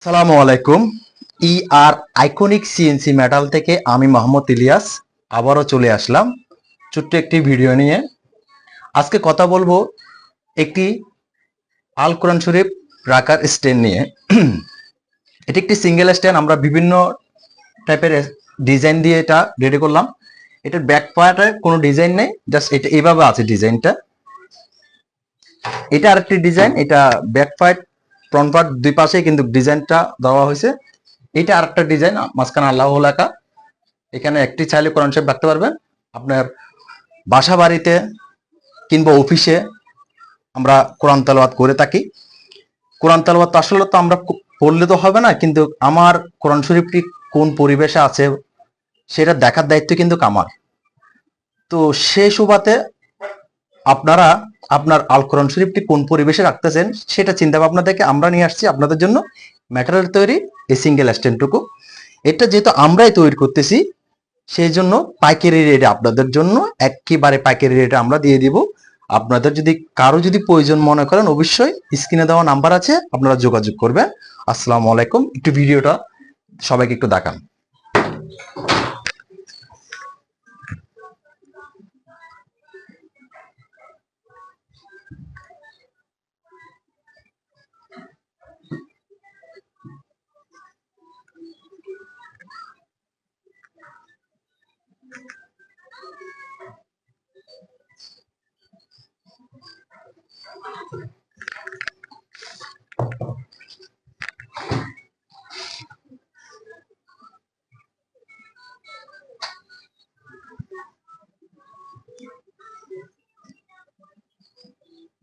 আসসালামু আলাইকুম। আর iconic CNC metal থেকে আমি মোহাম্মদ ইলিয়াস আবারও চলে আসলাম ছোট্ট একটি ভিডিও নিয়ে। আজকে কথা বলবো একটি আল কোরআন শরীফ রাখার স্ট্যান্ড নিয়ে। এটি একটি সিঙ্গেল স্ট্যান্ড, আমরা বিভিন্ন টাইপের ডিজাইন দিয়ে এটা রেডি করলাম। এটার ব্যাক পার্টে কোনো ডিজাইন নেই, জাস্ট এটা এইভাবে আছে ডিজাইনটা। এটা আরেকটি ডিজাইন, এটা ব্যাক পার্ট ফ্রন্ট পার্ট দুই পাশে কিন্তু ডিজাইনটা দেওয়া হয়েছে। এটা আরেকটা ডিজাইন, মাঝখানে আল্লাহ লেখা। এখানে একটি চাইলে কোরআন শরীফ রাখতে পারবেন। আপনার বাসা বাড়িতে কিংবা অফিসে আমরা কোরআন তেলাওয়াত করে থাকি। কোরআন তেলাওয়াত আসলে তো আমরা পড়লে তো হবে না, কিন্তু আমার কোরআন শরীফটি কোন পরিবেশে আছে সেটা দেখার দায়িত্ব কিন্তু আমার। তো সেই সুবাদে আপনারা আপনার আল কোরআন শরীফটি কোন পরিবেশে রাখতেছেন সেটা চিন্তা ভাবনা থেকে আমরা নিয়ে আসছি আপনাদের জন্য ম্যাটেরিয়াল তৈরি এই সিঙ্গেল স্ট্যান্ডটুকু। এটা যেহেতু আমরাই তৈরি করতেছি, সেই জন্য পাইকারি রেটে আপনাদের জন্য একেবারে পাইকারি রেটে আমরা দিয়ে দিব। আপনাদের যদি কারো যদি প্রয়োজন মনে করেন, অবশ্যই স্ক্রিনে দেওয়া নাম্বার আছে, আপনারা যোগাযোগ করবেন। আসসালামু আলাইকুম। একটু ভিডিওটা সবাইকে একটু দেখান।